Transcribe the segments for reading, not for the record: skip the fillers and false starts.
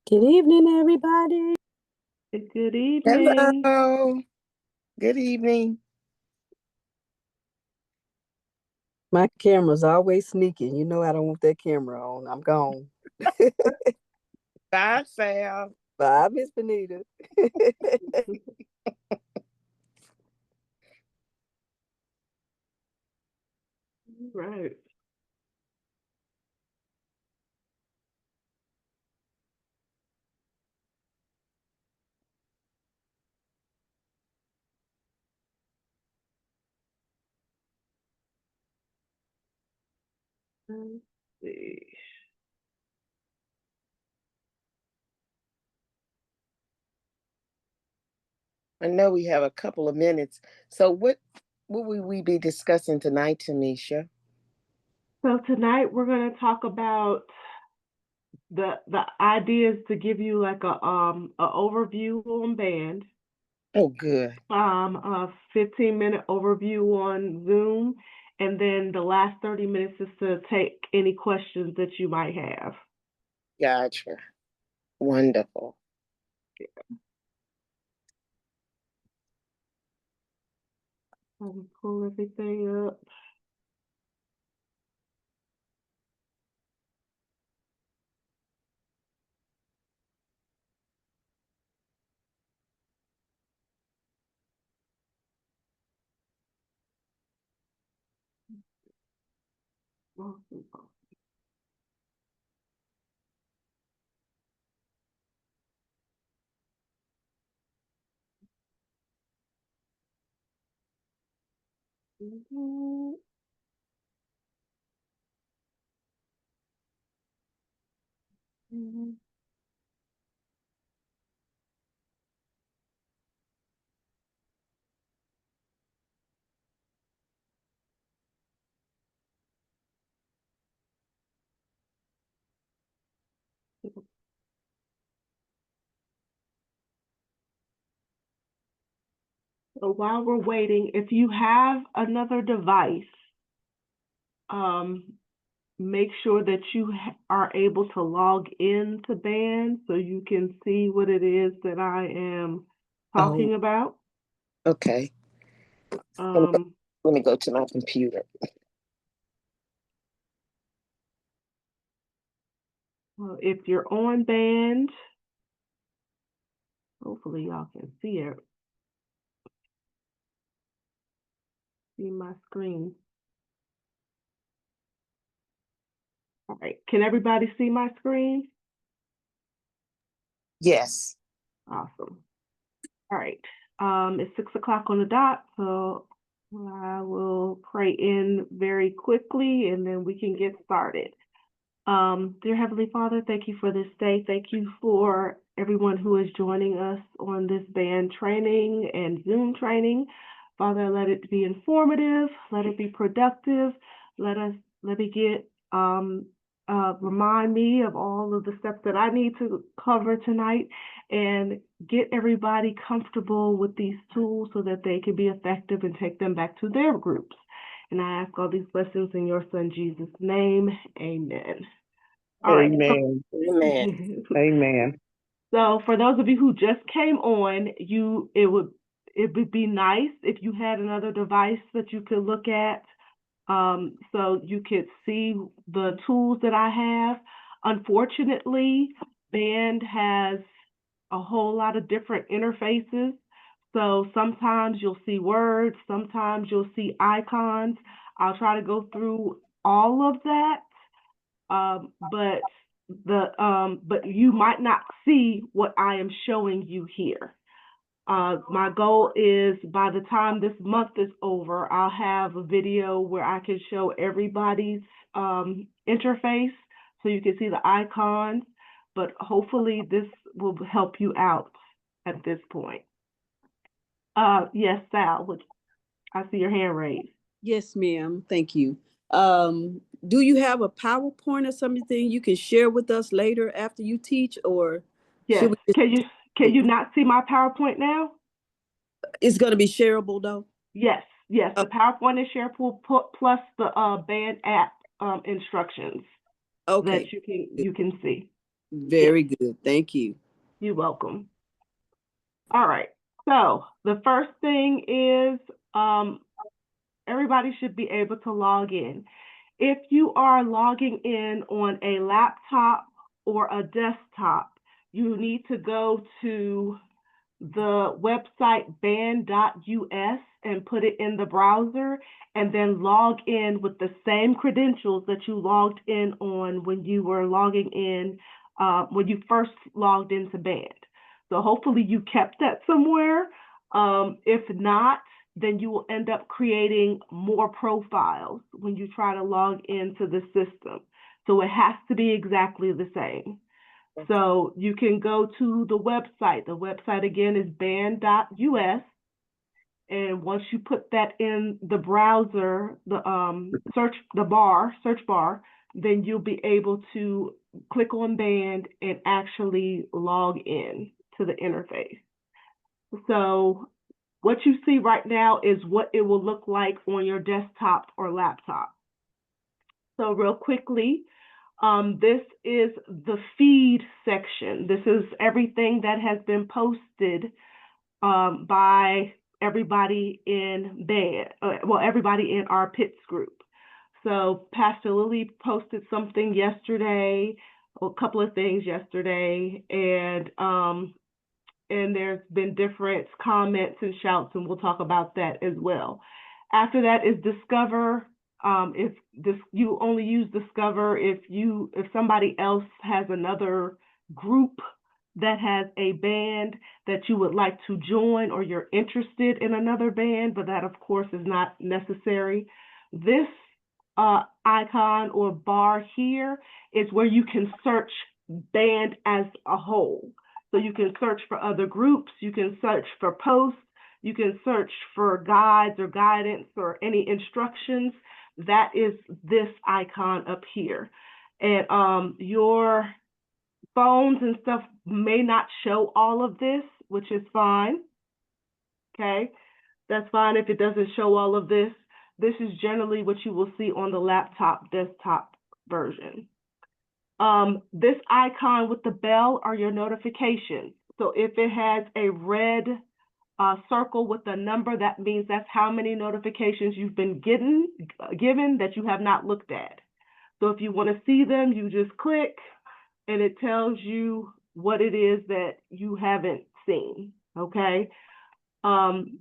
Good evening, everybody. Good evening. Hello. Good evening. My camera's always sneaking. You know I don't want that camera on. I'm gone. Bye, Sam. Bye, Miss Benita. Right. Let's see. I know we have a couple of minutes. So what will we be discussing tonight, Tamisha? So tonight we're going to talk about the ideas to give you like a overview on band, Oh, good. a 15-minute overview on Zoom, and then the last 30 minutes is to take any questions that you might have. Gotcha. Wonderful. I'll pull everything up. So while we're waiting, if you have another device, um, make sure that you are able to log into Band so you can see what it is that I am Oh, talking about. okay. Let me go, Um, let me go to my computer. if you're on Band, hopefully y'all can see it. See my screen. All right, can everybody see my screen? Yes. Awesome. All right. It's 6 o'clock on the dot, so I will pray in very quickly and then we can get started. Dear Heavenly Father, thank you for this day. Thank you for everyone who is joining us on this band training and Zoom training. Father, let it be informative, let it be productive. Let me get remind me of all of the steps that I need to cover tonight and get everybody comfortable with these tools so that they can be effective and take them back to their groups. And I ask all these blessings in your son Jesus' name. Amen. All right. Amen. Amen. Amen. So for those of you who just came on, it would be nice if you had another device that you could look at, so you could see the tools that I have. Unfortunately, Band has a whole lot of different interfaces. So sometimes you'll see words, sometimes you'll see icons. I'll try to go through all of that, but you might not see what I am showing you here. My goal is by the time this month is over, I'll have a video where I can show everybody's interface so you can see the icons, but hopefully this will help you out at this point. Yes, Sal, I see your hand raised. Yes, ma'am. Thank you. Do you have a PowerPoint or something you can share with us later after you teach, or should Yes, we just, can you not see my PowerPoint now? it's going to be shareable though? Yes, yes. Oh, The PowerPoint is SharePoint plus the Band app instructions okay. that you can see. Very good. Thank you. You're welcome. All right. So the first thing is everybody should be able to log in. If you are logging in on a laptop or a desktop, you need to go to the website band.us and put it in the browser and then log in with the same credentials that you logged in on when you were logging in, when you first logged into Band. So hopefully you kept that somewhere. If not, then you will end up creating more profiles when you try to log into the system. So it has to be exactly the same. So you can go to the website. The website again is band.us. And once you put that in the browser, the search bar, then you'll be able to click on Band and actually log in to the interface. So what you see right now is what it will look like on your desktop or laptop. So real quickly, this is the feed section. This is everything that has been posted by everybody in Band, everybody in our PITS group. So Pastor Lily posted something yesterday, a couple of things yesterday, and there's been different comments and shouts, and we'll talk about that as well. After that is Discover. If you only use Discover if somebody else has another group that has a band that you would like to join, or you're interested in another band, but that of course is not necessary. This icon or bar here is where you can search band as a whole. So you can search for other groups, you can search for posts, you can search for guides or guidance or any instructions. That is this icon up here. And your phones and stuff may not show all of this, which is fine. Okay, that's fine if it doesn't show all of this. This is generally what you will see on the laptop desktop version. This icon with the bell are your notifications. So if it has a red circle with a number, that means that's how many notifications you've been given that you have not looked at. So if you want to see them, you just click and it tells you what it is that you haven't seen, okay? And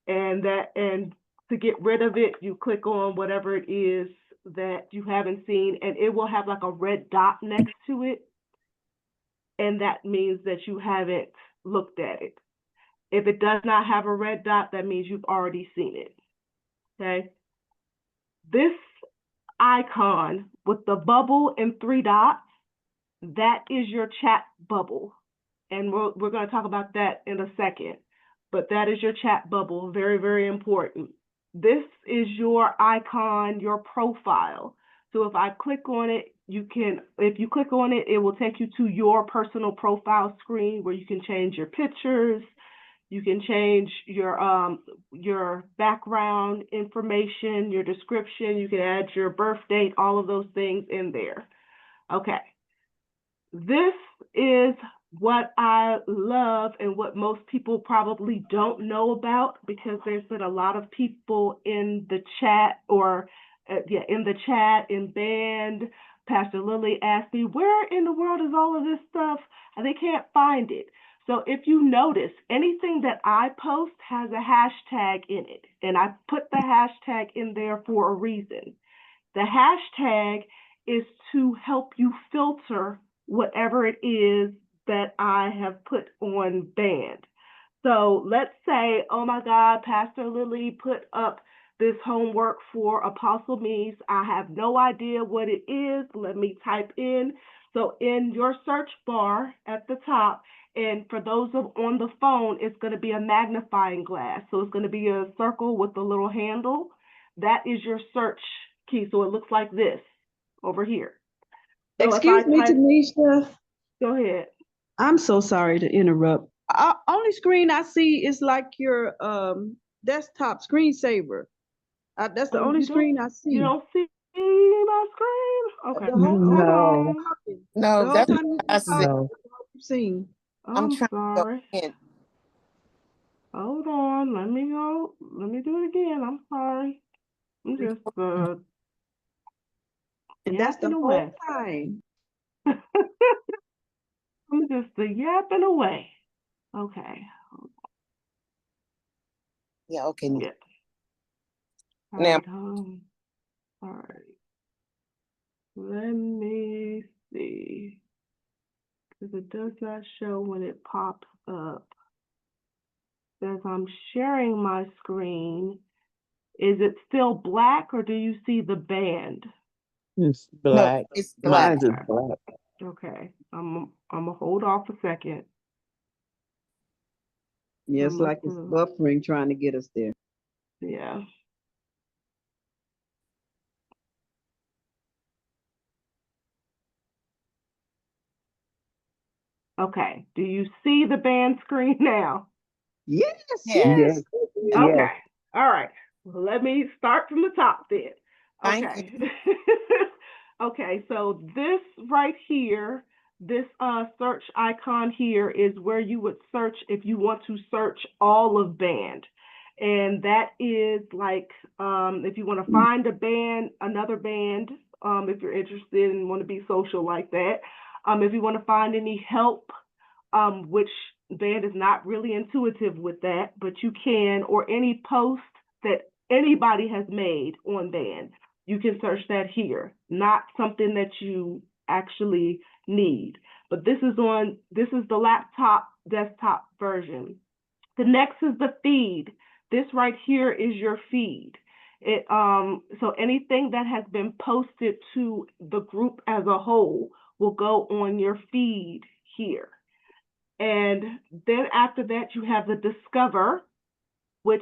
to get rid of it, you click on whatever it is that you haven't seen, and it will have like a red dot next to it, and that means that you haven't looked at it. If it does not have a red dot, that means you've already seen it, okay? This icon with the bubble and 3 dots, that is your chat bubble, and we're going to talk about that in a second, but that is your chat bubble, very, very important. This is your icon, your profile. So if I click on it, if you click on it, it will take you to your personal profile screen where you can change your pictures, you can change your background information, your description, you can add your birth date, all of those things in there. Okay. This is what I love and what most people probably don't know about, because there's been a lot of people in the chat in Band. Pastor Lily asked me, where in the world is all of this stuff? And they can't find it. So if you notice, anything that I post has a hashtag in it, and I put the hashtag in there for a reason. The hashtag is to help you filter whatever it is that I have put on Band. So let's say, oh my God, Pastor Lily put up this homework for Apostle Mies. I have no idea what it is. Let me type in. So in your search bar at the top, and for those on the phone, it's going to be a magnifying glass. So it's going to be a circle with a little handle. That is your search key. So it looks like this over here. So Excuse me, Tanisha. Go ahead. I'm so sorry to interrupt. Only screen I see is like your desktop screensaver. That's the only screen I see. You don't see my screen? Okay. The whole No. talking. No, The whole that's time you've what I been said. talking, No. that's all you've seen. I'm I'm trying to go sorry. in. Hold on. Let me go. Let me do it again. I'm sorry. I'm just And that's the yapping whole away. time. I'm just yapping away. Okay. Yeah, okay. Yeah. All Now, right. All right. Let me see. Because it does not show when it pops up. As I'm sharing my screen, is it still black or do you see the band? It's no, black. it's black. Mine's is black. Okay. I'm gonna hold off a second. Yeah, it's I'm like it's buffering trying to get us there. yeah. Okay. Do you see the band screen now? Yes, Yeah. yes. Yes. Okay. All right. Well, let me start from the top then. Thank Okay. Okay, so this right here, this search icon here is where you would search if you want to search all of band. And that is like if you want to find a band, another band, if you're interested and want to be social like that. If you want to find any help, which band is not really intuitive with that, but you can, or any post that anybody has made on band, you can search that here, not something that you actually need. But this is the laptop desktop version. The next is the feed. This right here is your feed. So anything that has been posted to the group as a whole will go on your feed here. And then after that, you have the discover, which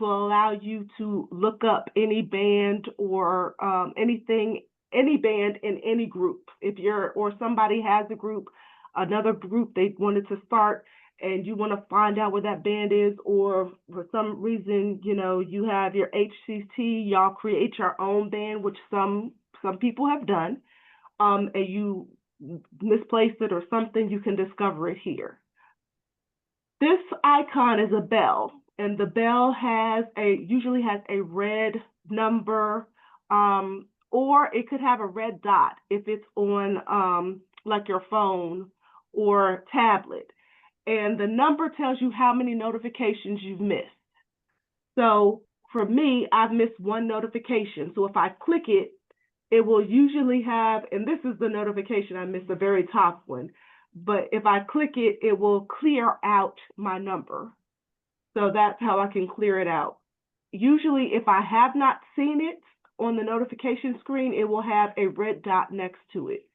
will allow you to look up any band or any band in any group. If or somebody has a group, another group they wanted to start, and you want to find out where that band is, or for some reason, you have your HCT, y'all create your own band, which some people have done, and you misplaced it or something, you can discover it here. This icon is a bell, and the bell usually has a red number, or it could have a red dot if it's on like your phone or tablet. And the number tells you how many notifications you've missed. So for me, I've missed one notification. So if I click it, it will usually have, and this is the notification, I missed the very top one. But if I click it, it will clear out my number. So that's how I can clear it out. Usually, if I have not seen it on the notification screen, it will have a red dot next to it.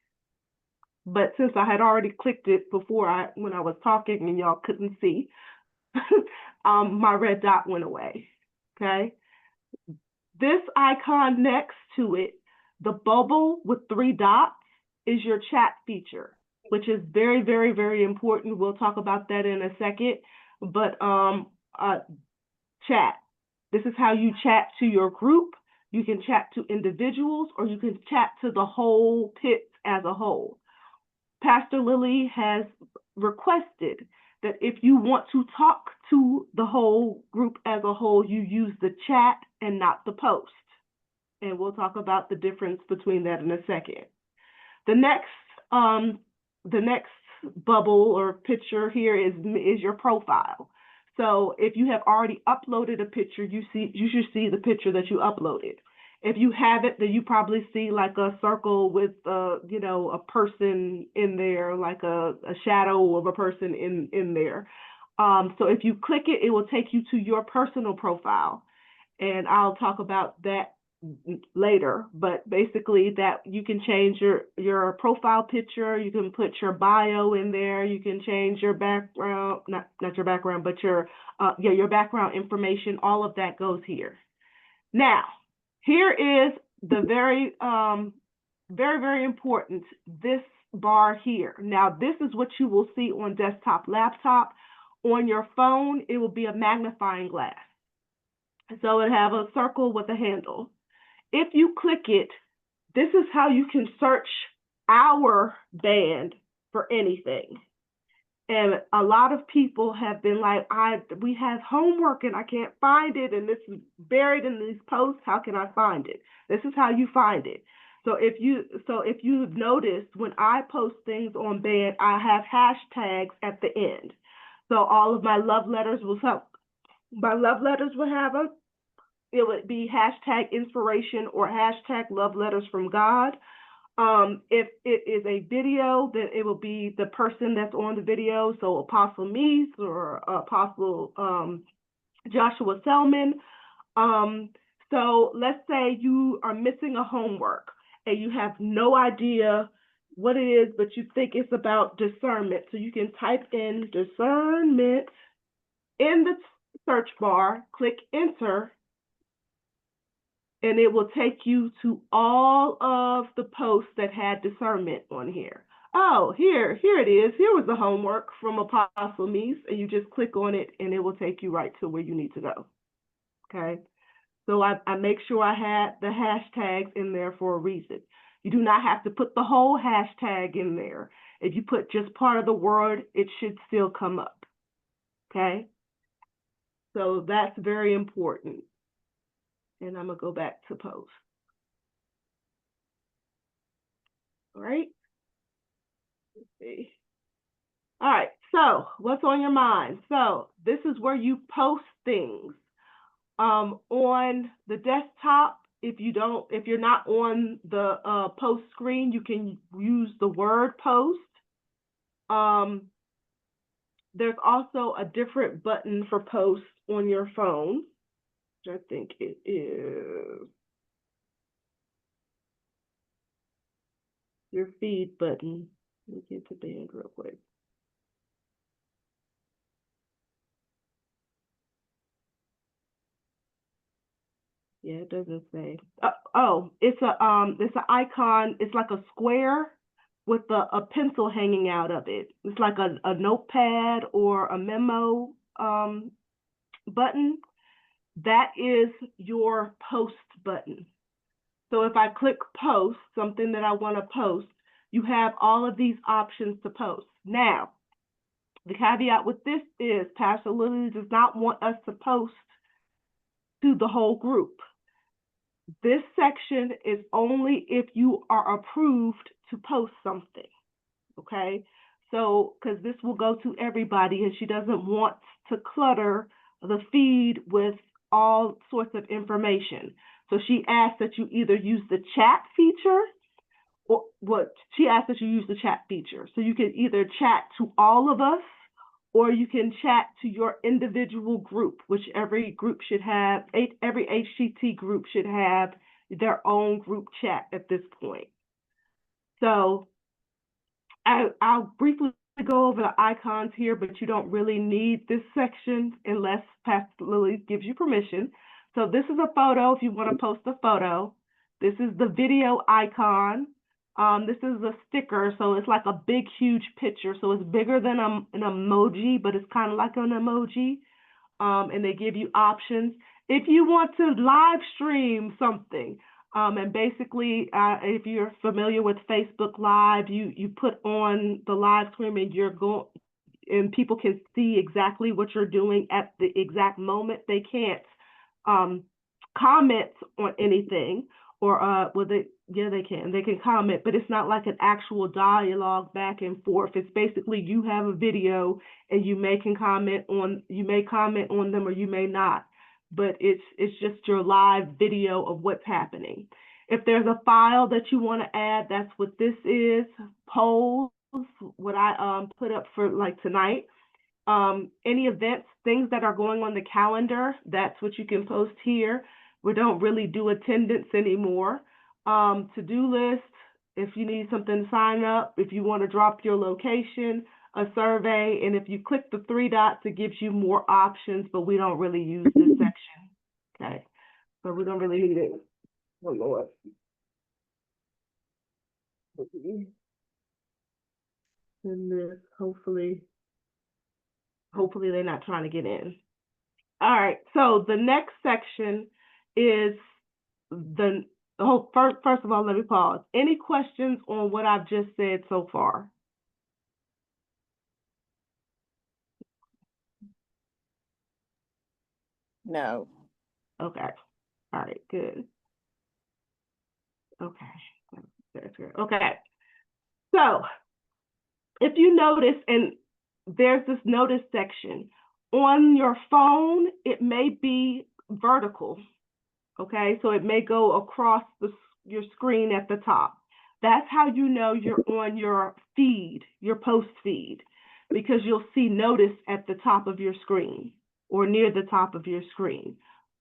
But since I had already clicked it before when I was talking and y'all couldn't see, my red dot went away, okay? This icon next to it, the bubble with 3 dots, is your chat feature, which is very, very, very important. We'll talk about that in a second. But chat. This is how you chat to your group. You can chat to individuals, or you can chat to the whole pit as a whole. Pastor Lily has requested that if you want to talk to the whole group as a whole, you use the chat and not the post. And we'll talk about the difference between that in a second. The next bubble or picture here is your profile. So if you have already uploaded a picture, you should see the picture that you uploaded. If you haven't, then you probably see like a circle with a person in there, like a shadow of a person in there. So if you click it, it will take you to your personal profile. And I'll talk about that later, but basically that you can change your profile picture, you can put your bio in there, you can change your background, not your background, but your background information. All of that goes here. Now, here is the very, very, very important, this bar here. Now, this is what you will see on desktop, laptop. On your phone, it will be a magnifying glass. So it have a circle with a handle. If you click it, this is how you can search our band for anything. And a lot of people have been like, we have homework and I can't find it, and this is buried in these posts. How can I find it? This is how you find it. So if you've noticed, when I post things on Band, I have hashtags at the end. So all of my love letters will have it would be hashtag inspiration or hashtag love letters from God. If it is a video, then it will be the person that's on the video. So Apostle Meese or Apostle Joshua Selman. So let's say you are missing a homework and you have no idea what it is, but you think it's about discernment. So you can type in discernment in the search bar, click enter, and it will take you to all of the posts that had discernment on here. Oh, here it is. Here was the homework from Apostle Meese, and you just click on it, and it will take you right to where you need to go. Okay? So I make sure I had the hashtags in there for a reason. You do not have to put the whole hashtag in there. If you put just part of the word, it should still come up. Okay? So that's very important. And I'm going to go back to post. All right. Let's see. All right. So what's on your mind? So this is where you post things. On the desktop, if you're not on the post screen, you can use the word post. There's also a different button for post on your phone. I think it is your feed button. Let me get to Band real quick. Yeah, it doesn't say. It's an icon. It's like a square with a pencil hanging out of it. It's like a notepad or a memo button. That is your post button. So if I click post, something that I want to post, you have all of these options to post. Now, the caveat with this is Pastor Lily does not want us to post to the whole group. This section is only if you are approved to post something, okay? So, because this will go to everybody, and she doesn't want to clutter the feed with all sorts of information. So she asks that you either use the chat feature, or she asks that you use the chat feature. So you can either chat to all of us, or you can chat to your individual group, which every group should have, every HTT group should have their own group chat at this point. So I'll briefly go over the icons here, but you don't really need this section unless Pastor Lily gives you permission. So this is a photo if you want to post a photo. This is the video icon. This is a sticker, so it's like a big, huge picture. So it's bigger than an emoji, but it's kind of like an emoji. And they give you options. If you want to live stream something, and basically, if you're familiar with Facebook Live, you put on the live stream and people can see exactly what you're doing at the exact moment. They can't comment on anything, or they can. They can comment, but it's not like an actual dialogue back and forth. It's basically you have a video and you may comment on them or you may not. But it's just your live video of what's happening. If there's a file that you want to add, that's what this is. Polls, what I put up for like tonight. Any events, things that are going on the calendar, that's what you can post here. We don't really do attendance anymore. To-do list, if you need something to sign up, if you want to drop your location, a survey, and if you click the three dots, it gives you more options, but we don't really use this section. Okay, so we don't really need it. Oh, Lord. And this, hopefully they're not trying to get in. All right, so the next section is First of all, let me pause. Any questions on what I've just said so far? No. Okay. All right, good. Okay. That's good. Okay. So if you notice, and there's this notice section on your phone, it may be vertical. Okay, so it may go across your screen at the top. That's how you know you're on your feed, your post feed, because you'll see notice at the top of your screen or near the top of your screen.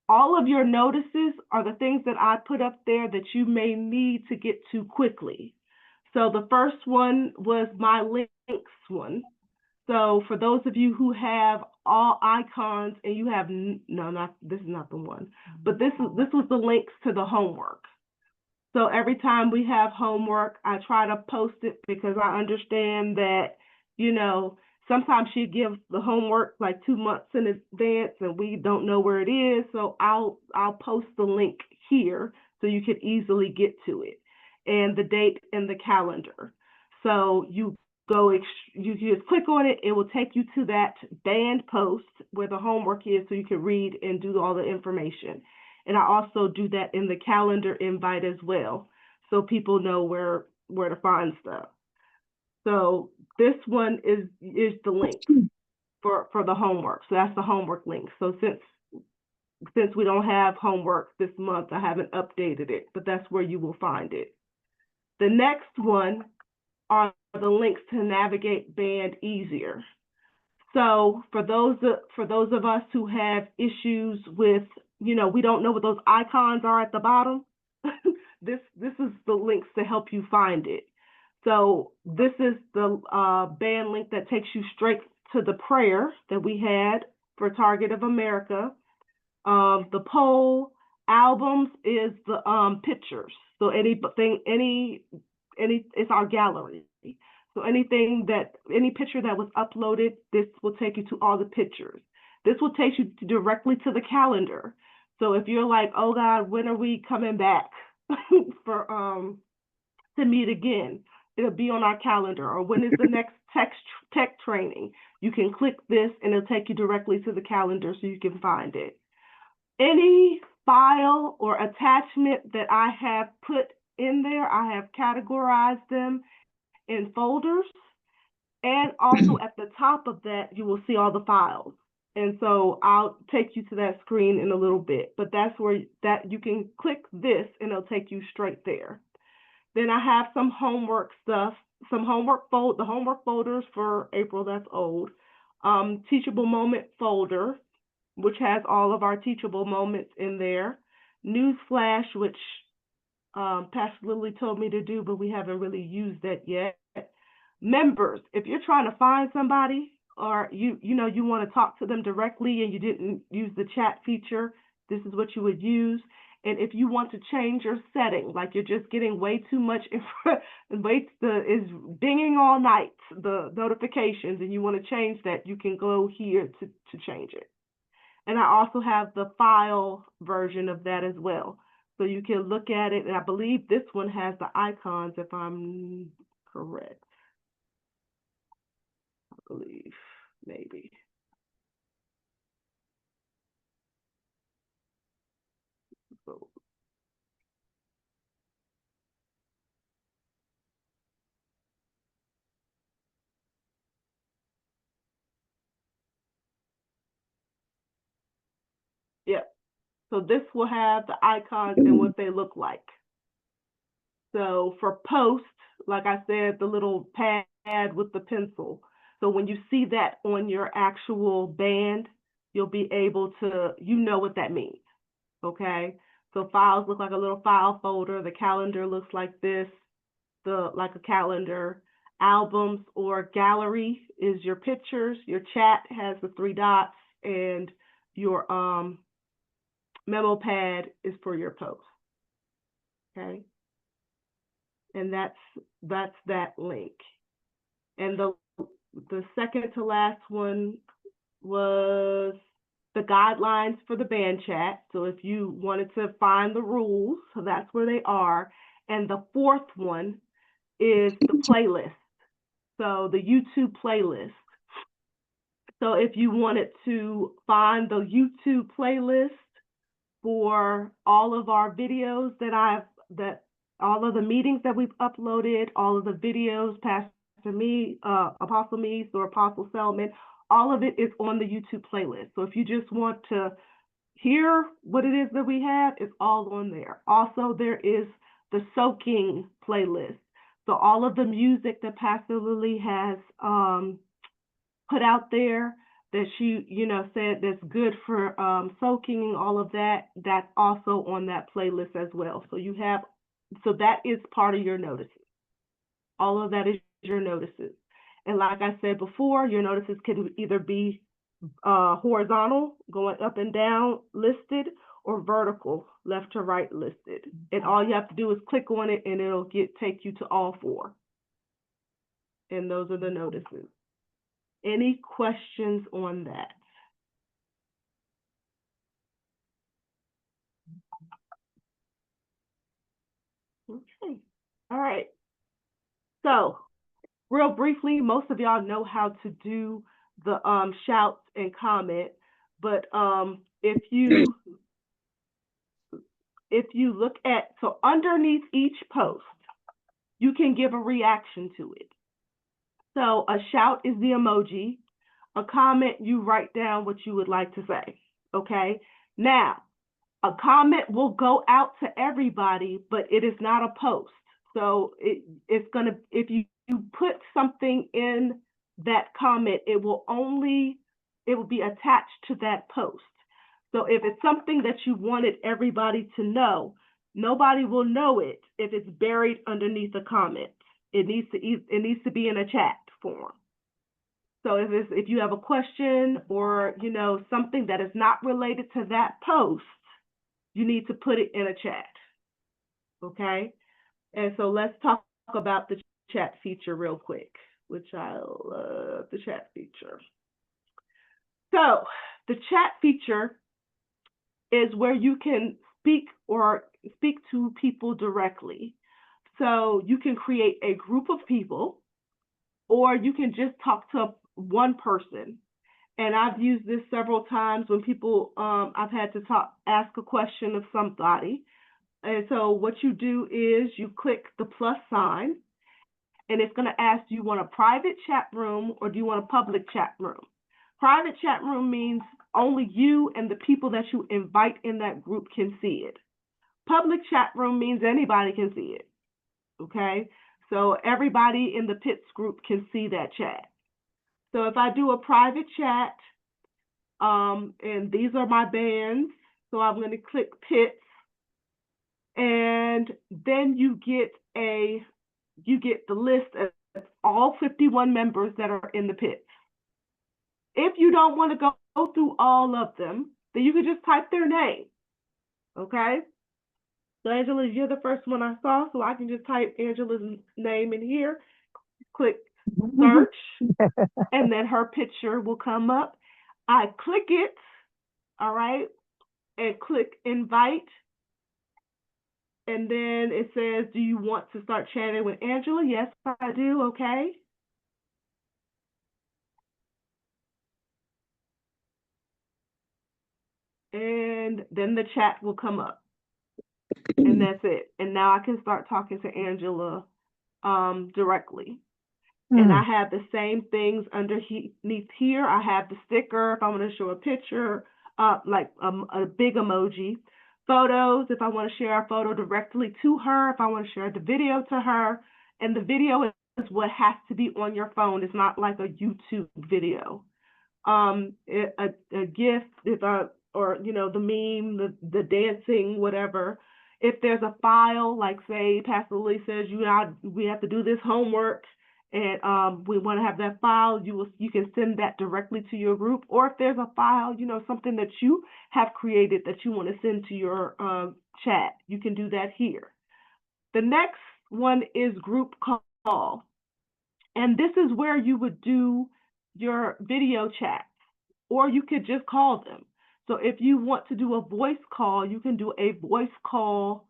All of your notices are the things that I put up there that you may need to get to quickly. So the first one was my links one. So for those of you who have all icons and you have, this is not the one, but this was the links to the homework. So every time we have homework, I try to post it because I understand that, sometimes she gives the homework like 2 months in advance and we don't know where it is. So I'll post the link here so you can easily get to it, and the date and the calendar. So you just click on it, it will take you to that band post where the homework is so you can read and do all the information. And I also do that in the calendar invite as well, so people know where to find stuff. So this one is the link for the homework. So that's the homework link. So since we don't have homework this month, I haven't updated it, but that's where you will find it. The next one are the links to navigate band easier. So for those of us who have issues with, we don't know what those icons are at the bottom, this is the links to help you find it. So this is the band link that takes you straight to the prayer that we had for Target of America. The poll albums is the pictures. So it's our gallery. So any picture that was uploaded, this will take you to all the pictures. This will take you directly to the calendar. So if you're like, oh God, when are we coming back to meet again? It'll be on our calendar. Or when is the next tech training? You can click this and it'll take you directly to the calendar so you can find it. Any file or attachment that I have put in there, I have categorized them in folders, and also at the top of that you will see all the files. And so I'll take you to that screen in a little bit, but that's where you can click this and it'll take you straight there. Then I have some homework stuff, the homework folders for April, that's old. Teachable moment folder, which has all of our teachable moments in there. Newsflash, which Pastor Lily told me to do, but we haven't really used that yet. Members, if you're trying to find somebody or you want to talk to them directly and you didn't use the chat feature, this is what you would use. And if you want to change your setting, like you're just getting way too much, is dinging all night, the notifications, and you want to change that, you can go here to change it. And I also have the file version of that as well. So you can look at it, and I believe this one has the icons, if I'm correct. I believe, maybe. So, yeah. So this will have the icons and what they look like. So for post, like I said, the little pad with the pencil. So when you see that on your actual band, you'll be able to, what that means, okay? So files look like a little file folder. The calendar looks like this, like a calendar. Albums or gallery is your pictures. Your chat has the 3 dots, and your memo pad is for your post, okay? And that's that link. And the second to last one was the guidelines for the band chat. So if you wanted to find the rules, so that's where they are. And the fourth one is the playlist. So the YouTube playlist. So if you wanted to find the YouTube playlist for all of our videos all of the meetings that we've uploaded, all of the videos, Pastor Me, Apostle Meese or Apostle Selman, all of it is on the YouTube playlist. So if you just want to hear what it is that we have, it's all on there. Also, there is the soaking playlist. So all of the music that Pastor Lily has put out there that she, said that's good for soaking, all of that, that's also on that playlist as well. So that is part of your notices. All of that is your notices. And like I said before, your notices can either be horizontal, going up and down listed, or vertical, left to right listed. And all you have to do is click on it and it'll take you to all four. And those are the notices. Any questions on that? Okay. All right. So real briefly, most of y'all know how to do the shouts and comment, but if you look at, so underneath each post, you can give a reaction to it. So a shout is the emoji. A comment, you write down what you would like to say, okay? Now, a comment will go out to everybody, but it is not a post. So it's gonna, if you put something in that comment, it will be attached to that post. So if it's something that you wanted everybody to know, nobody will know it if it's buried underneath a comment. It needs to be in a chat form. So if you have a question or something that is not related to that post, you need to put it in a chat. Okay? And so let's talk about the chat feature real quick, which I love the chat feature. So the chat feature is where you can speak to people directly. So you can create a group of people, or you can just talk to one person. And I've used this several times when people, I've had to ask a question of somebody. And so what you do is you click the plus sign, and it's going to ask, do you want a private chat room or do you want a public chat room? Private chat room means only you and the people that you invite in that group can see it. Public chat room means anybody can see it, okay? So everybody in the PITS group can see that chat. So if I do a private chat, and these are my bands, so I'm going to click PITS, and then you get the list of all 51 members that are in the PITS. If you don't want to go through all of them, then you can just type their name, okay? So Angela, you're the first one I saw, so I can just type Angela's name in here, click search, and then her picture will come up. I click it, all right, and click invite. And then it says, do you want to start chatting with Angela? Yes, I do, okay. And then the chat will come up. And that's it. And now I can start talking to Angela directly. And I have the same things underneath here. I have the sticker if I want to show a picture, like a big emoji. Photos, if I want to share a photo directly to her, if I want to share the video to her. And the video is what has to be on your phone. It's not like a YouTube video. A GIF, or the meme, the dancing, whatever. If there's a file, like say Pastor Lily says, we have to do this homework, and we want to have that file, you can send that directly to your group. Or if there's a file, something that you have created that you want to send to your chat, you can do that here. The next one is group call. And this is where you would do your video chat, or you could just call them. So if you want to do a voice call, you can do a voice call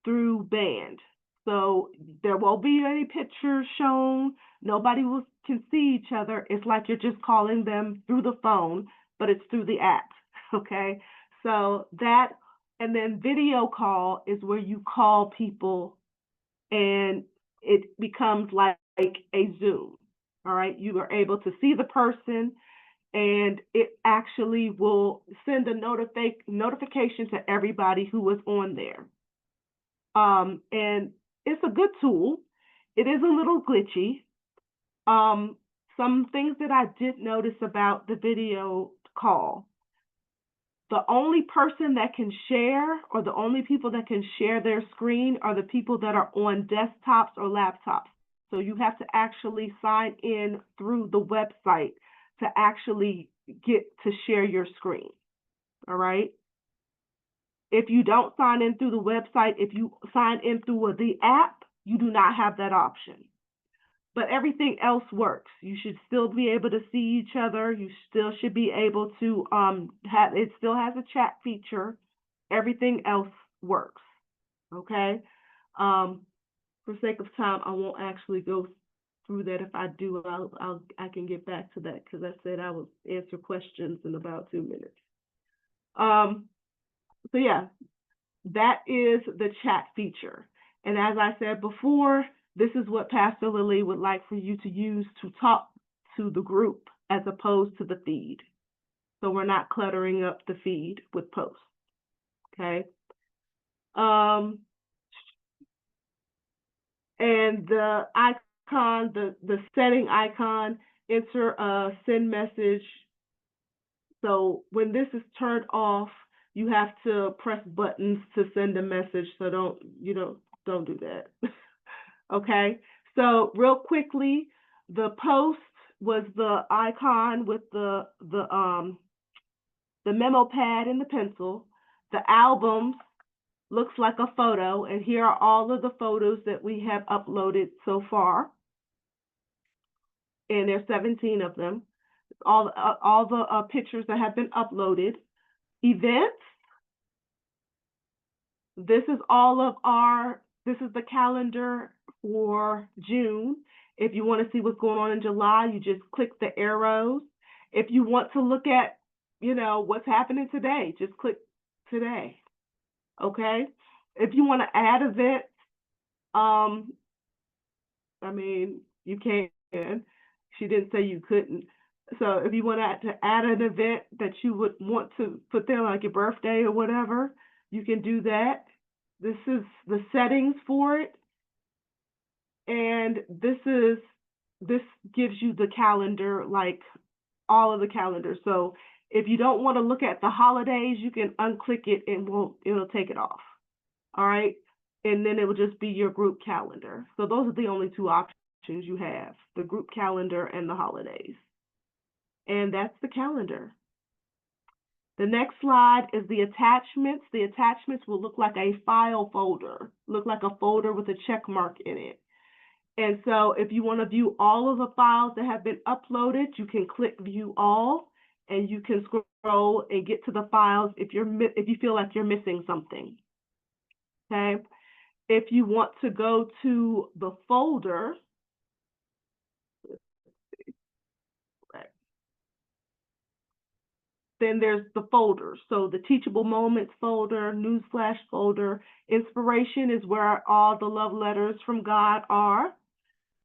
through Band. So there won't be any pictures shown. Nobody can see each other. It's like you're just calling them through the phone, but it's through the app. Okay. So that, and then video call is where you call people and it becomes like a Zoom. All right. You are able to see the person and it actually will send a notification to everybody who was on there. And it's a good tool. It is a little glitchy. Some things that I did notice about the video call. The only person that can share, or the only people that can share their screen, are the people that are on desktops or laptops. So you have to actually sign in through the website to actually get to share your screen. All right. If you don't sign in through the website, if you sign in through the app, you do not have that option. But everything else works. You should still be able to see each other. You still should be able to it still has a chat feature. Everything else works. Okay. For sake of time, I won't actually go through that. If I do, I can get back to that because I said I would answer questions in about 2 minutes. So yeah, that is the chat feature. And as I said before, this is what Pastor Lily would like for you to use to talk to the group as opposed to the feed. So we're not cluttering up the feed with posts. Okay. And the icon, the setting icon, enter a send message. So when this is turned off, you have to press buttons to send a message. So don't do that. Okay. So real quickly, the post was the icon with the memo pad and the pencil. The albums looks like a photo, and here are all of the photos that we have uploaded so far. And there's 17 of them. All the pictures that have been uploaded. Events. This is the calendar for June. If you want to see what's going on in July, you just click the arrows. If you want to look at, what's happening today, just click today. Okay. If you want to add events, you can. She didn't say you couldn't. So if you want to add an event that you would want to put there, like your birthday or whatever, you can do that. This is the settings for it. And this gives you the calendar, like all of the calendars. So if you don't want to look at the holidays, you can unclick it and it'll take it off. All right. And then it will just be your group calendar. So those are the only two options you have, the group calendar and the holidays. And that's the calendar. The next slide is the attachments. The attachments will look like a file folder, look like a folder with a check mark in it. And so if you want to view all of the files that have been uploaded, you can click view all, and you can scroll and get to the files if you feel like you're missing something. Okay. If you want to go to the folder, then there's the folders. So the Teachable Moments folder, Newsflash folder, Inspiration is where all the love letters from God are.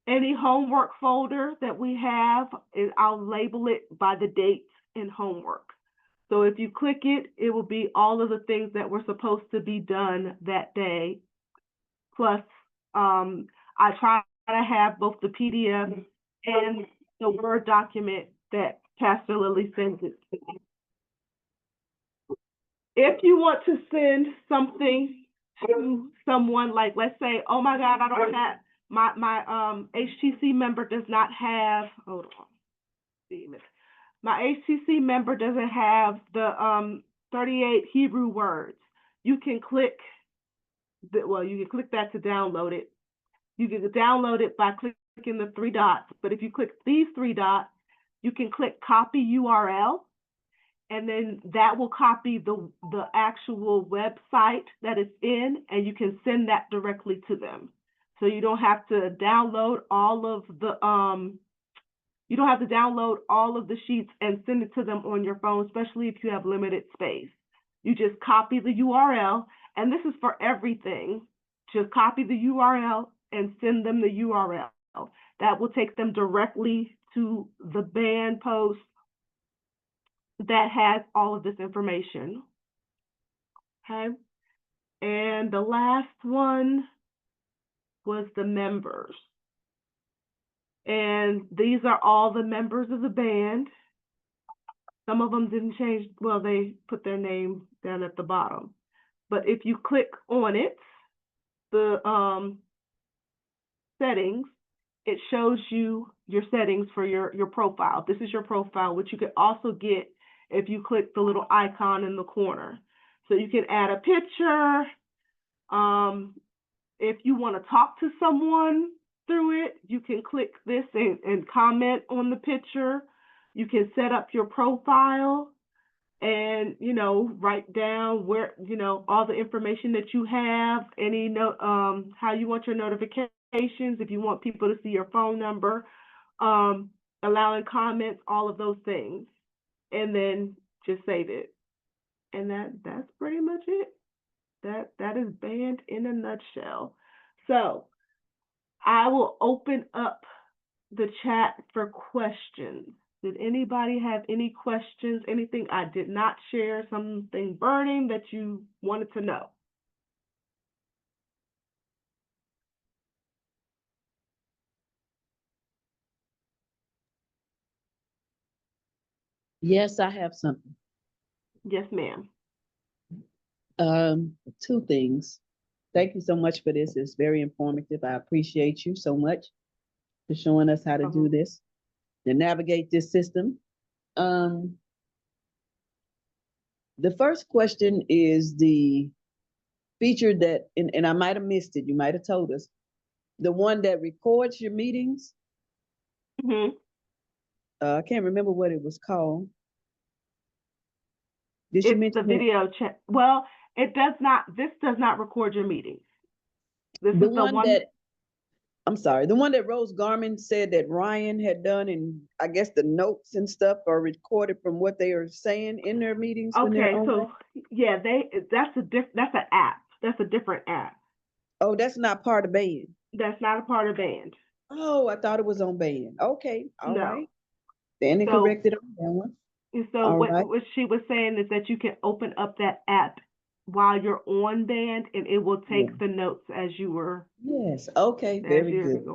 Any homework folder that we have, I'll label it by the dates and homework. So if you click it, it will be all of the things that were supposed to be done that day. Plus, I try to have both the PDF and the Word document that Pastor Lily sends it to me. If you want to send something to someone, like let's say, oh my God, I don't have my HTC member does not have, hold on, my HTC member doesn't have the 38 Hebrew words. You can click that to download it. You can download it by clicking the 3 dots, but if you click these 3 dots, you can click copy URL, and then that will copy the actual website that it's in, and you can send that directly to them. So you don't have to download all of the sheets and send it to them on your phone, especially if you have limited space. You just copy the URL, and this is for everything. Just copy the URL and send them the URL. That will take them directly to the band post that has all of this information. Okay. And the last one was the members. And these are all the members of the band. Some of them didn't change. Well, they put their name down at the bottom. But if you click on it, the settings, it shows you your settings for your profile. This is your profile, which you could also get if you click the little icon in the corner. So you can add a picture. If you want to talk to someone through it, you can click this and comment on the picture. You can set up your profile and, you know, write down where, you know, all the information that you have, any note, how you want your notifications, if you want people to see your phone number, allowing comments, all of those things, and then just save it. And that's pretty much it. That is Band in a nutshell. So I will open up the chat for questions. Did anybody have any questions? Anything I did not share? Something burning that you wanted to know? Yes, I have something. Yes, ma'am. Two things. Thank you so much for this. It's very informative. I appreciate you so much for showing us how to do this, to navigate this system. The first question is the feature that, and I might have missed it, you might have told us, the one that records your meetings. Mm-hmm. I can't remember what it was called. Did you It's mention the video chat. Well, it does not, this does not record your meetings. This the is the one that, I'm sorry, the one that Rose Garman said that Ryan had done, and I guess the notes and stuff are recorded from what they are saying in their meetings. Okay, so yeah, that's an app. That's a different app. Oh, that's not part of Band. That's not a part of Band. Oh, I thought it was on Band. Okay, all No. right. Then they corrected on that one. And so All what right. she was saying is that you can open up that app while you're on Band, and it will take the notes as you were. Yes. Okay. Very good.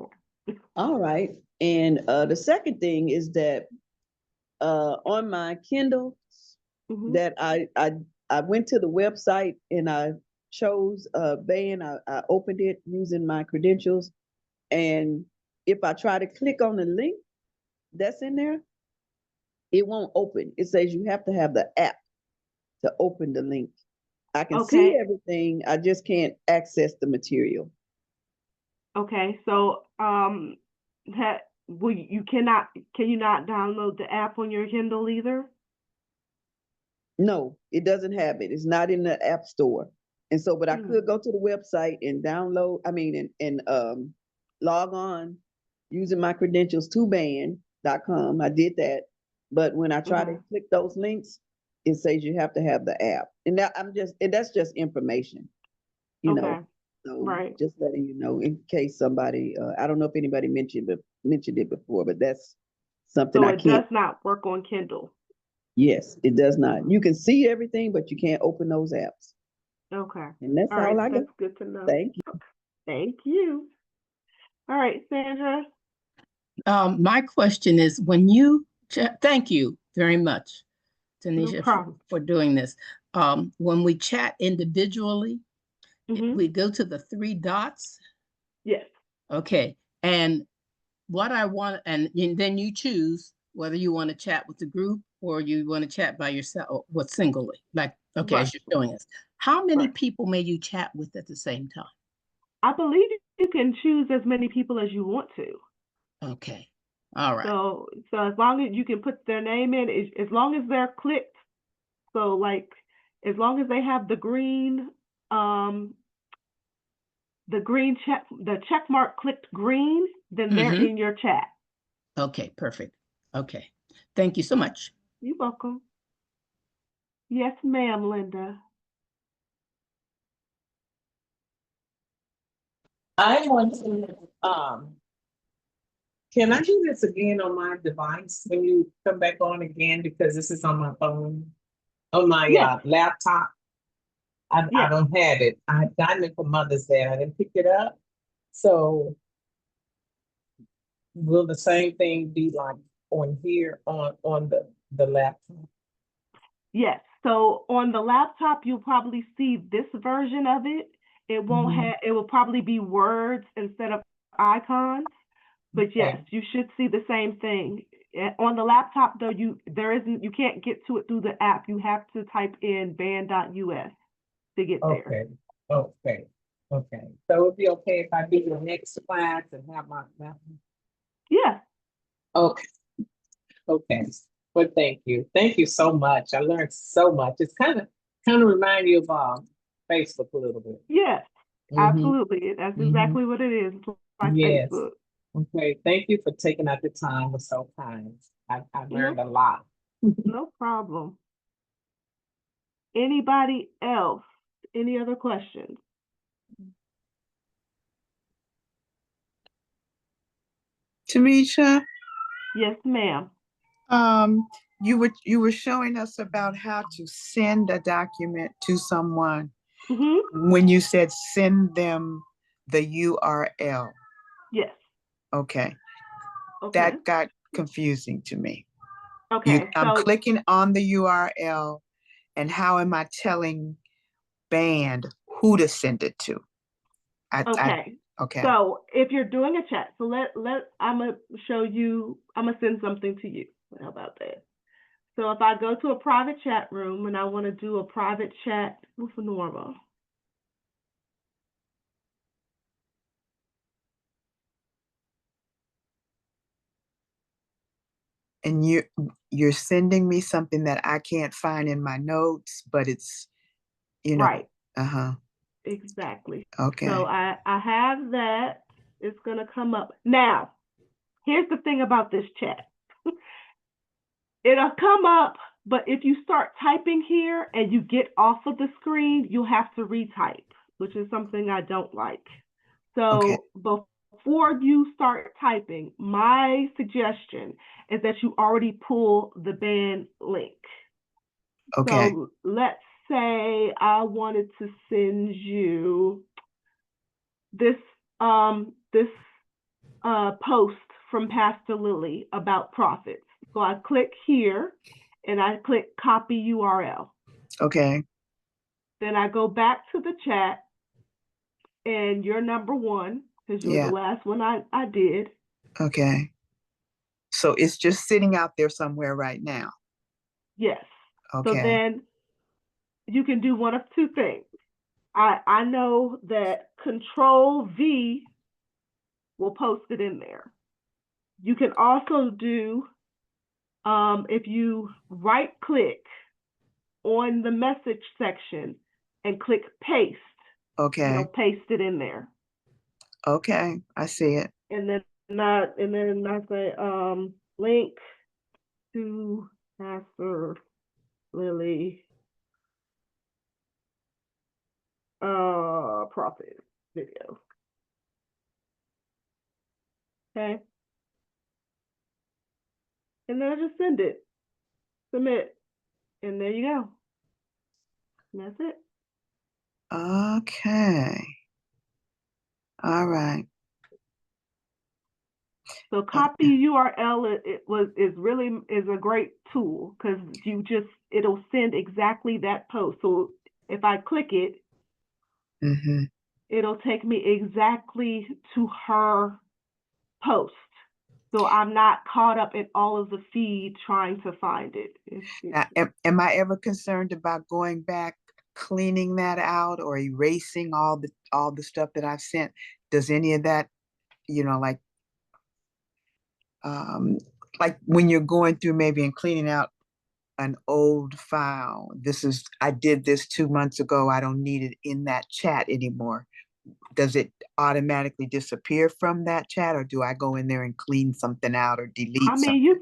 All right. And the second thing is that on my Kindle, that I went to the website and I chose Band. I opened it using my credentials, and if I try to click on the link that's in there, it won't open. It says you have to have the app to open the link. I can see everything. I just can't access the material. Okay, so can you not download the app on your Kindle either? No, it doesn't have it. It's not in the app store. And so, but I could go to the website and download, and log on using my credentials to band.com. I did that. But when I try to click those links, it says you have to have the app. And that's just information, you know. So just letting you know in case somebody, I don't know if anybody mentioned it before, but that's something I can't. So it does not work on Kindle. Yes, it does not. You can see everything, but you can't open those apps. Okay. And that's all I got. That's good to know. Thank you. Thank you. All right, Sandra. My question is, when you thank you very much, Tanisha, for doing this. When we chat individually, we go to the 3 dots. Yes. Okay. And what I want, and then you choose whether you want to chat with the group or you want to chat by yourself, or singly, like, okay, as you're showing us. How many people may you chat with at the same time? I believe you can choose as many people as you want to. Okay. All right. So as long as you can put their name in, as long as they're clicked So like, as long as they have the green check mark clicked green, then they're Mhm. in your chat. Okay, perfect. Okay. Thank you so much. You're welcome. Yes, ma'am, Linda. I want to, can I do this again on my device when you come back on again? Because this is on my phone, on my Yes. laptop. I Yes. don't have it. I've gotten it from Mother's Day. I didn't pick it up. So will the same thing be like on here on the laptop? Yes. So on the laptop, you'll probably see this version of it. It won't Mhm. have, it will probably be words instead of icons. But yes, Okay. you should see the same thing. On the laptop though, you can't get to it through the app. You have to type in band.us to get there. Okay. Okay. Okay. So it'd be okay if I do the next class and have my Yeah. okay. Okay. Well, thank you. Thank you so much. I learned so much. It's kind of remind you of Facebook a little bit. Yes. Mhm. Absolutely. That's Mhm. exactly what it is. It's like Yes. Facebook. Okay. Thank you for taking out the time. It's so kind. I learned No, a lot. no problem. Anybody else? Any other questions? Tamisha, Yes, ma'am. you were showing us about how to send a document to someone Mm-hmm. when you said send them the URL. Yes. Okay, Okay. that got confusing to me. Okay. I'm So clicking on the URL, and how am I telling Band who to send it to? okay. Okay. So if you're doing a chat, so I'm gonna show you, I'm gonna send something to you. How about that? So if I go to a private chat room and I want to do a private chat with Norma. And you're sending me something that I can't find in my notes, but it's, Right. Uh-huh. Exactly. Okay. So I have that. It's gonna come up. Now, here's the thing about this chat. It'll come up, but if you start typing here and you get off of the screen, you'll have to retype, which is something I don't like. So before you start typing, my suggestion is that you already pull the band link. Okay. So let's say I wanted to send you this post from Pastor Lily about prophets. So I click here and I click copy URL. Okay. Then I go back to the chat and you're number one because you're the last one I did. Okay. So it's just sitting out there somewhere right now. Yes. Okay. So then you can do one of two things. I know that Control V will post it in there. You can also do, if you right click on the message section and click paste. Okay. It'll paste it in there. Okay, I see it. And then I say link to Pastor Lily prophet video. Okay. And then I just send it. Submit. And there you go. And that's it. Okay. All right. So copy URL is a great tool because it'll send exactly that post. So if I click it, it'll take me exactly to her post. So I'm not caught up in all of the feed trying to find it. Am I ever concerned about going back, cleaning that out, or erasing all the stuff that I've sent? Does any of that, like when you're going through maybe and cleaning out an old file. I did this 2 months ago. I don't need it in that chat anymore. Does it automatically disappear from that chat, or do I go in there and clean something out or delete I mean, something?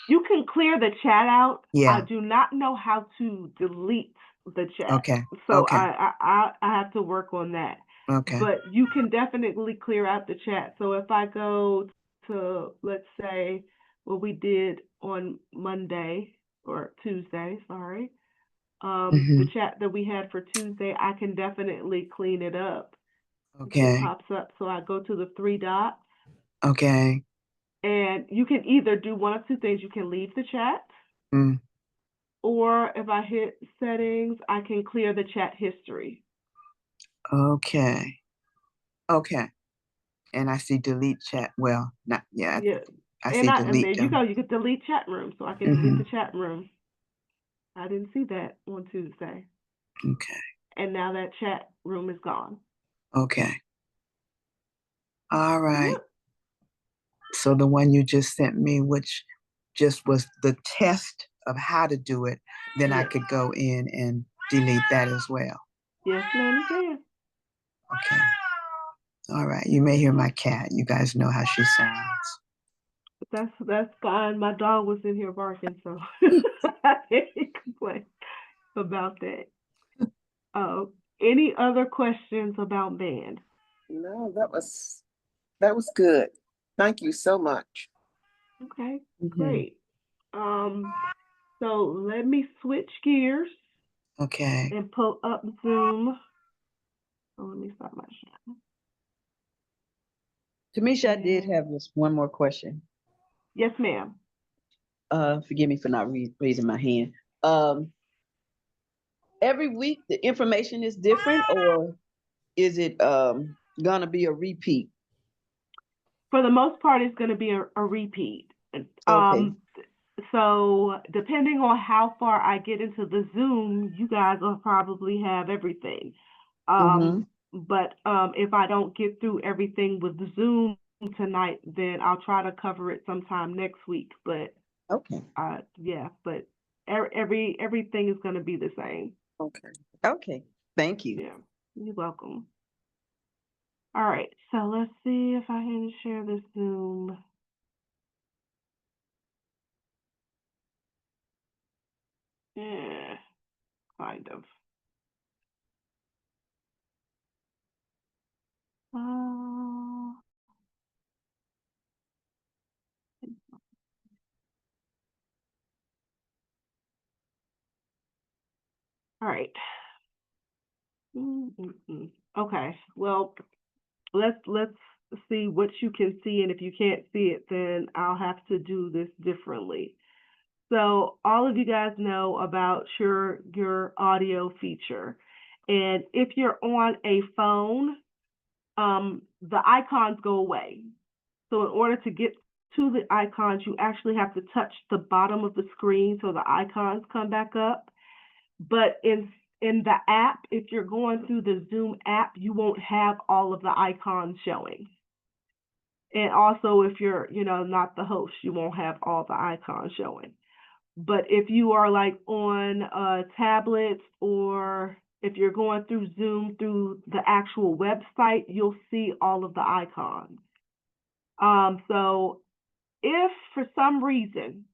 you can clear the chat out. Yeah. I do not know how to delete the chat. Okay. So Okay. I have to work on that. Okay. But you can definitely clear out the chat. So if I go to, let's say, what we did on Monday or Tuesday, sorry, the chat that we had for Tuesday, I can definitely clean it up. Okay. It pops up. So I go to the 3 dots. Okay. And you can either do one of two things. You can leave the chat. Mm. Or if I hit settings, I can clear the chat history. Okay. Okay. And I see delete chat. Well, not yet. Yeah. I And see and there delete you them. go. You could delete chat room. So I can delete the chat room. I didn't see that on Tuesday. Okay. And now that chat room is gone. Okay. All right. Yep. So the one you just sent me, which just was the test of how to do it, then I could go in and delete that as well. Yes, ma'am, you can. Okay. All right. You may hear my cat. You guys know how she sounds. That's fine. My dog was in here barking, so I can't complain about that. Any other questions about band? No, that was good. Thank you so much. Okay, great. So let me switch gears. Okay. And pull up Zoom. So let me stop my share. Tamisha, I did have this one more question. Yes, ma'am. Forgive me for not raising my hand. Every week the information is different, or is it gonna be a repeat? For the most part, it's going to be a repeat. Okay. So depending on how far I get into the Zoom, you guys will probably have everything. But if I don't get through everything with the Zoom tonight, then I'll try to cover it sometime next week. But Okay. yeah, but everything is going to be the same. Okay. Okay. Thank you. Yeah, you're welcome. All right, so let's see if I can share this Zoom. Yeah, kind of. All right. Okay. Well, let's see what you can see, and if you can't see it, then I'll have to do this differently. So all of you guys know about your audio feature, and if you're on a phone, the icons go away. So in order to get to the icons, you actually have to touch the bottom of the screen so the icons come back up. But in the app, if you're going through the Zoom app, you won't have all of the icons showing. And also, if you're, not the host, you won't have all the icons showing. But if you are like on tablets, or if you're going through Zoom through the actual website, you'll see all of the icons. So if for some reason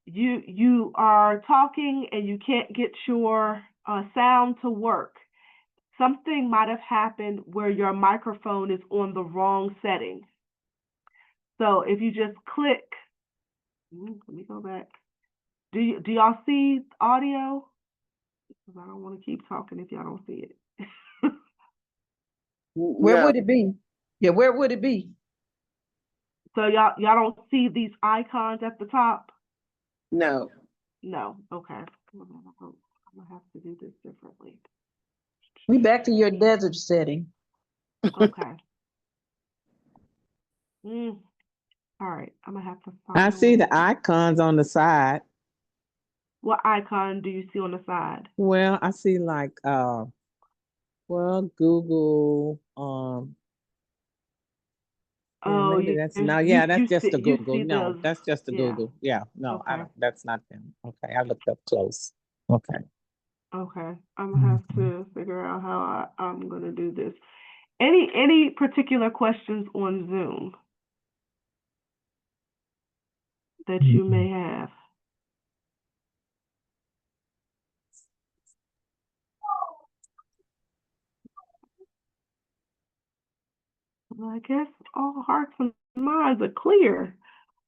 you are talking and you can't get your sound to work, something might have happened where your microphone is on the wrong setting. So if you just click, let me go back. Do y'all see audio? Because I don't want to keep talking if y'all don't see it. Where would it be? Yeah, where would it be? So y'all don't see these icons at the top? No. No. Okay. I'm gonna have to do this differently. We back to your desert setting. Okay. All right. I'm gonna have to find I see the icons on the side. What icon do you see on the side? Well, I see like Google, Oh, maybe that's you no, you yeah, that's you just see a you Google. see No, those. that's just a Yeah. Google. Yeah, no, I Okay. don't, that's not them. Okay, I looked up close. Okay. Okay. I'm gonna have to figure out how I'm gonna do this. Any particular questions on Zoom that you may have? Well, I guess all hearts and minds are clear.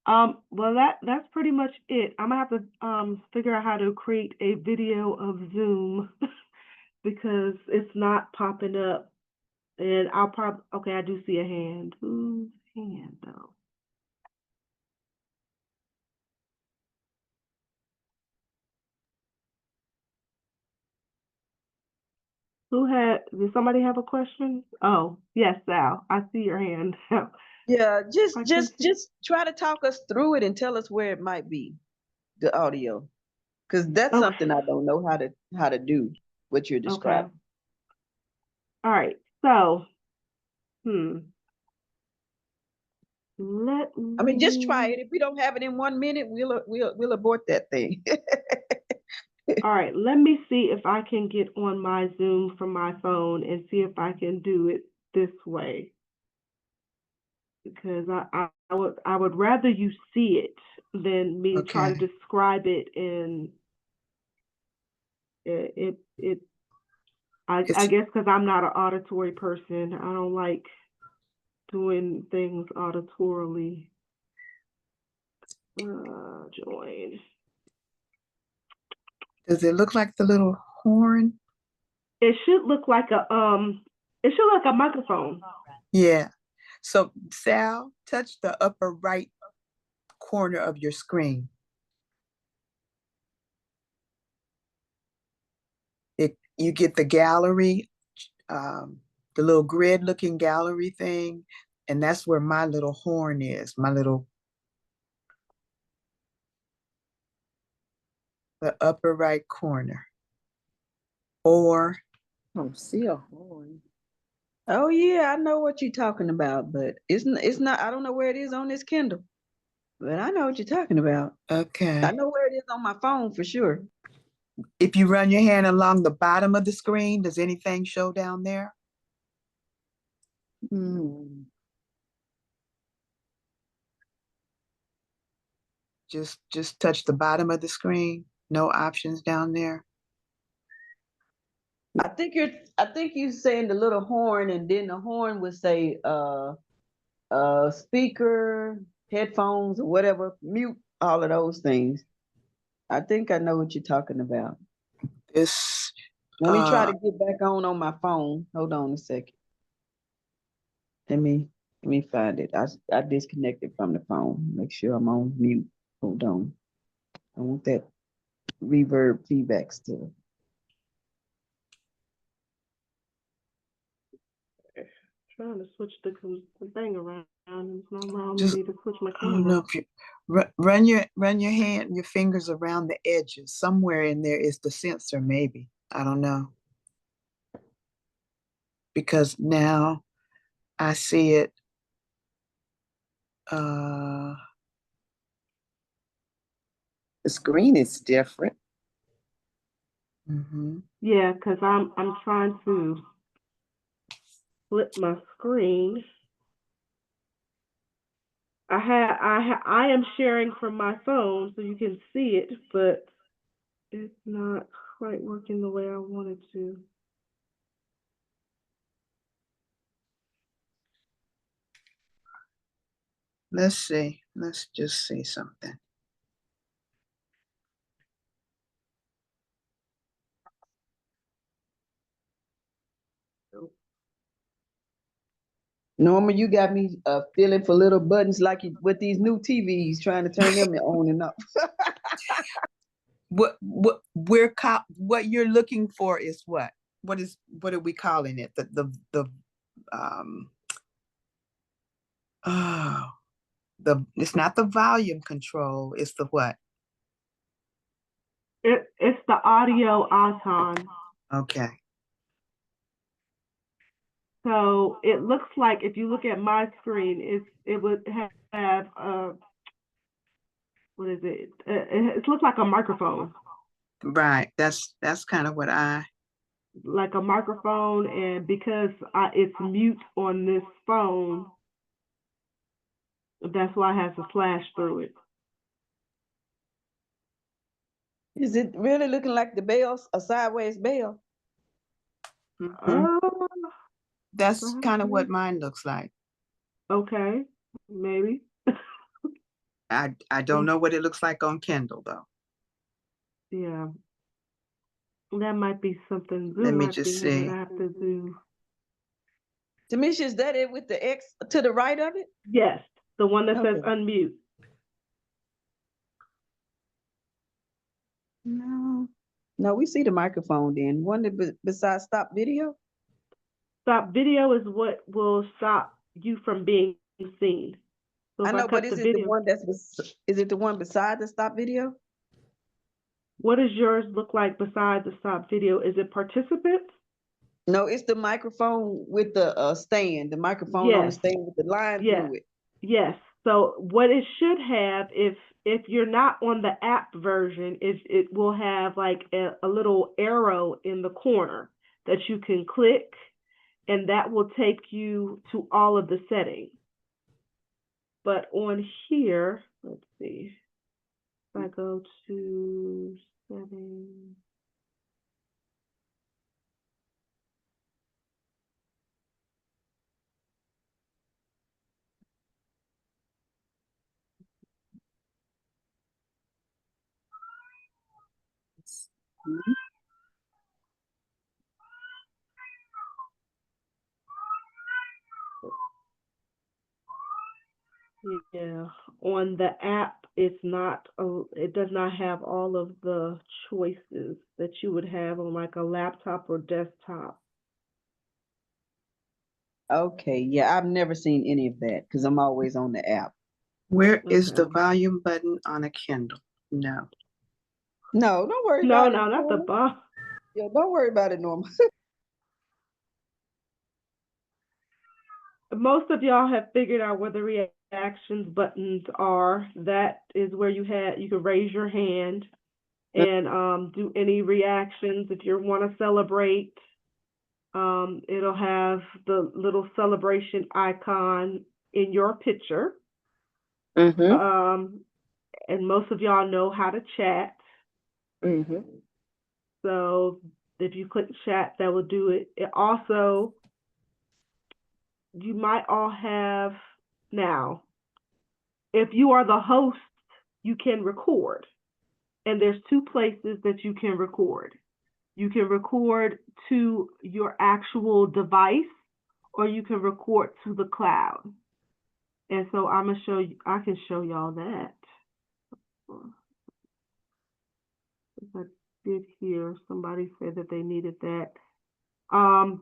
Well, that's pretty much it. I'm gonna have to figure out how to create a video of Zoom because it's not popping up. And I'll probably, okay, I do see a hand. Whose hand though? Did somebody have a question? Oh, yes, Sal, I see your hand. Yeah, I can see. just try to talk us through it and tell us where it might be, the audio. Cause that's Okay. something I don't know how to do, what you're Okay. describing. All right. So, I mean, just try it. If we don't have it in 1 minute, we'll abort that thing. All right, let me see if I can get on my Zoom from my phone and see if I can do it this way. Because I would rather you see it than me try to Okay. describe it and I It's, guess because I'm not an auditory person, I don't like doing things auditorily. Join. does it look like the little horn? It should look like a microphone. Yeah. So Sal, touch the upper right corner of your screen. You get the gallery, the little grid looking gallery thing, and that's where my little horn is, the upper right corner. Or I don't see a horn. Oh yeah, I know what you're talking about, but it's not, I don't know where it is on this Kindle. But I know what you're talking about. okay. I know where it is on my phone for sure. If you run your hand along the bottom of the screen, does anything show down there? Just touch the bottom of the screen. No options down there. I think you're saying the little horn, and then the horn would say speaker, headphones, or whatever, mute, all of those things. I think I know what you're talking about. This Let me try to get back on my phone. Hold on a second. Let me find it. I disconnected from the phone. Make sure I'm on mute. Hold on. I want that reverb feedback still. Trying to switch the thing around, and it's not allowing just me to switch my I don't camera. know if you run your hand, your fingers around the edges. Somewhere in there is the sensor, maybe. I don't know. Because now I see it. The screen is different. Yeah, because I'm trying to flip my screen. I am sharing from my phone so you can see it, but it's not quite working the way I wanted to. Let's see. Let's just see something. Norma, you got me feeling for little buttons like with these new TVs, trying to turn them on and off. What you're looking for is what? What are we calling it? It's not the volume control, it's the what? It's the audio icon. Okay. So it looks like if you look at my screen, it would have what is it? It looks like a microphone. Right, that's kind of what Like a microphone, and because it's mute on this phone, that's why it has a slash through it. Is it really looking like the bell, a sideways bell? Mhm. That's kind of what mine looks like. Okay, maybe. I don't know what it looks like on Kindle though. Yeah, that might be something. Let Zoom me might just be having see. I have to do. Tamisha, is that it with the X to the right of it? Yes, the one that says Okay. unmute. No, we see the microphone then. One that besides stop video? Stop video is what will stop you from being seen. So I if know, cut but is the it the video, one is it the one beside the stop video? what does yours look like besides the stop video? Is it participants? No, it's the microphone with the stand, the microphone on the Yes, stand with the line yes, through it. yes. So what it should have, if you're not on the app version, is it will have like a little arrow in the corner that you can click, and that will take you to all of the settings. But on here, let's see, if I go to settings, yeah, on the app, it's not, it does not have all of the choices that you would have on like a laptop or desktop. Okay, yeah, I've never seen any of that because I'm always on the app. Where is the Okay. volume button on a Kindle? No. No, don't worry No, about it. no, not the bump. Yeah, don't worry about it, Norma. Most of y'all have figured out where the reactions buttons are. That is where you can raise your hand and do any reactions. If you want to celebrate, it'll have the little celebration icon in your picture. Mm-hmm. And most of y'all know how to chat. Mm-hmm. So if you click chat, that will do it. It also, you might all have now, if you are the host, you can record. And there's two places that you can record. You can record to your actual device, or you can record to the cloud. And so I'm gonna show you, I can show y'all that. I did hear somebody said that they needed that. I'll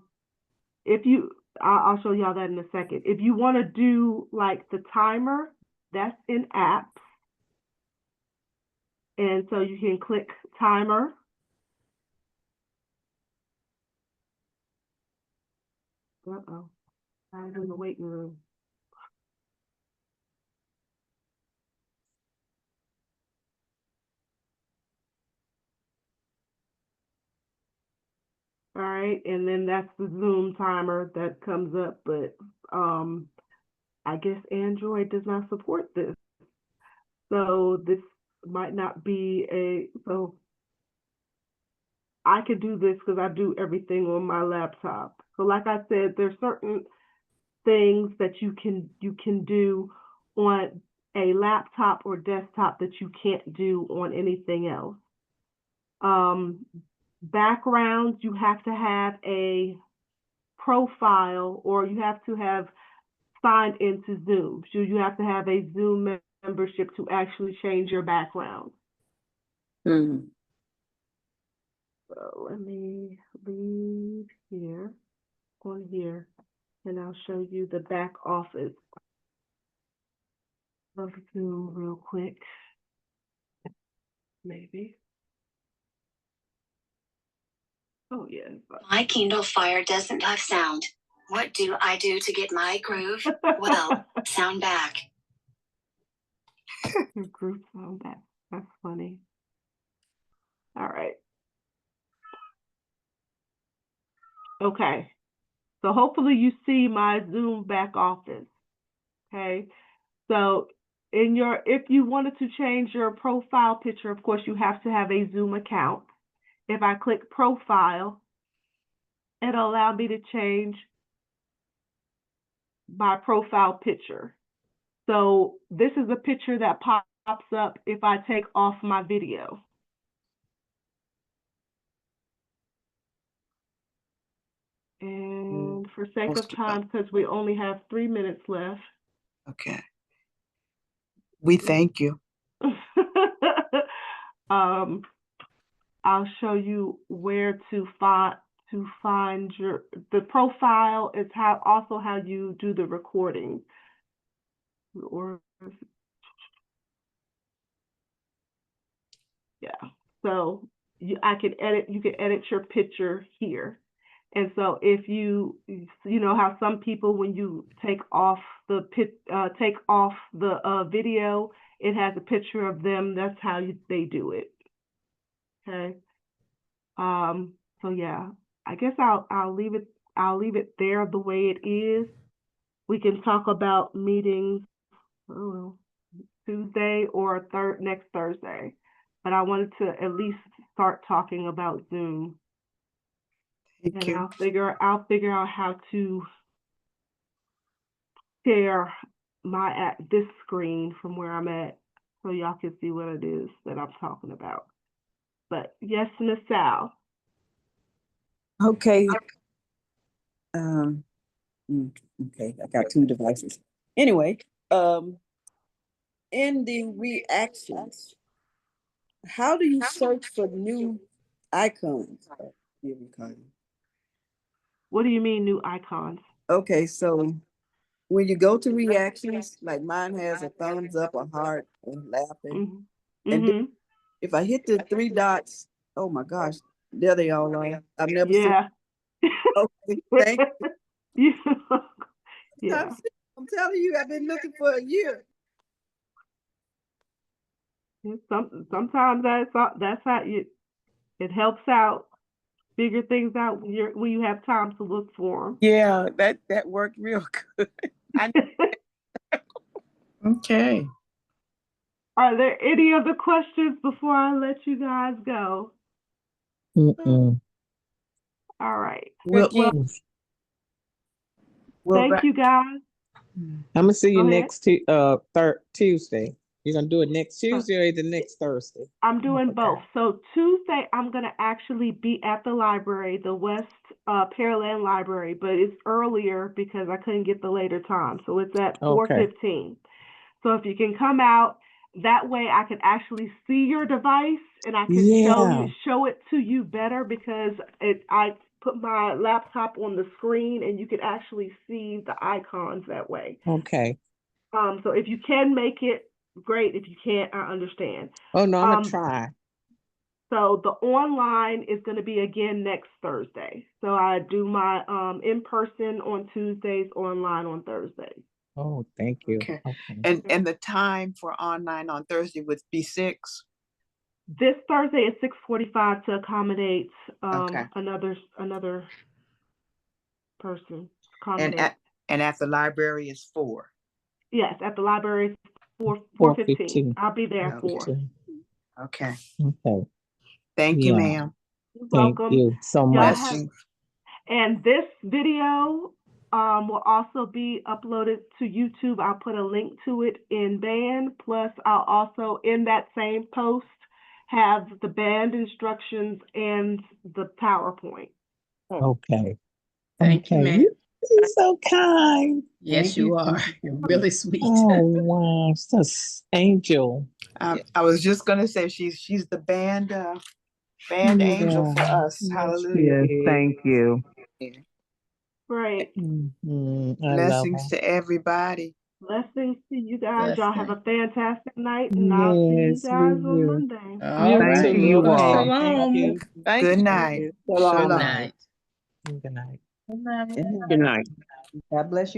show y'all that in a second. If you want to do like the timer, that's in apps. And so you can click timer. Uh-oh, I was in the waiting room. All right, and then that's the Zoom timer that comes up, but I guess Android does not support this. So this might not be so I could do this because I do everything on my laptop. So like I said, there's certain things that you can do on a laptop or desktop that you can't do on anything else. Backgrounds, you have to have a profile, or you have to have signed into Zoom. So you have to have a Zoom membership to actually change your background. Mm-hmm. So let me leave here, on here, and I'll show you the back office of Zoom real quick. Maybe. Oh yeah. My Kindle Fire doesn't have sound. What do I do to get my groove? Well, sound back. Your group sound back. That's funny. All right. Okay. So hopefully you see my Zoom back office. Okay. So if you wanted to change your profile picture, of course, you have to have a Zoom account. If I click profile, it'll allow me to change my profile picture. So this is a picture that pops up if I take off my video. And for sake of time, because we only have 3 minutes left. Okay. We thank you. I'll show you where to find the profile. Is also how you do the recording. Or yeah, so you can edit your picture here. And so if you know how some people, when you take off the video, it has a picture of them. That's how they do it. Okay. So yeah, I guess I'll leave it there the way it is. We can talk about meetings, I don't know, Tuesday or next Thursday. But I wanted to at least start talking about Zoom. Thank you. I'll figure out how to share this screen from where I'm at, so y'all can see what it is that I'm talking about. But yes, Miss Sal. Okay. Okay, I got 2 devices. Anyway, in the reactions, how do you search for new icons? What do you mean new icons? Okay, so when you go to reactions, like mine has a thumbs up, a heart, and laughing. And then if I hit the 3 dots, oh my gosh, there they all are. I've never seen. Okay, thank you. Yeah. I'm telling you, I've been looking for a year. Sometimes that's how it helps out, figure things out when you have time to look for them. Yeah, that worked real good. Okay. Are there any other questions before I let you guys go? Mm-mm. All right. Well, thank you guys. I'm gonna see you Go ahead. next Tuesday. You're gonna do it next Tuesday or the next Thursday? I'm doing both. So Tuesday, I'm gonna actually be at the library, the West Pearland Library, but it's earlier because I couldn't get the later time. So it's at 4:15. So if you can come out, that way I can actually see your device and I can show it to you better, because I put my laptop on the screen and you can actually see the icons that way. Okay. So if you can make it, great. If you can't, I understand. Oh no, I'm gonna try. So the online is going to be again next Thursday. So I do my in person on Tuesdays, online on Thursdays. Oh, thank you. Okay. And the time for online on Thursday would be 6? This Thursday is 6:45 to accommodate another person. And at the library is 4. Yes, at the library is 4:15. I'll be there at 4. Okay. Okay. Thank you, ma'am. You're welcome. Thank you so much. And this video will also be uploaded to YouTube. I'll put a link to it in band. Plus, I'll also, in that same post, have the band instructions and the PowerPoint. Okay. Thank you, ma'am. You're so kind. Yes, you are. You're really sweet. Oh wow, such angel. I was just gonna say she's the band angel for us. Hallelujah. Yes, thank you. Great. Blessings to everybody. Blessings to you guys. Y'all have a fantastic night, and I'll see you guys on Monday. Thank you all. Shalom. Thank Good you. night. Shalom. Good night. Good night. Good night. Good night. God bless you.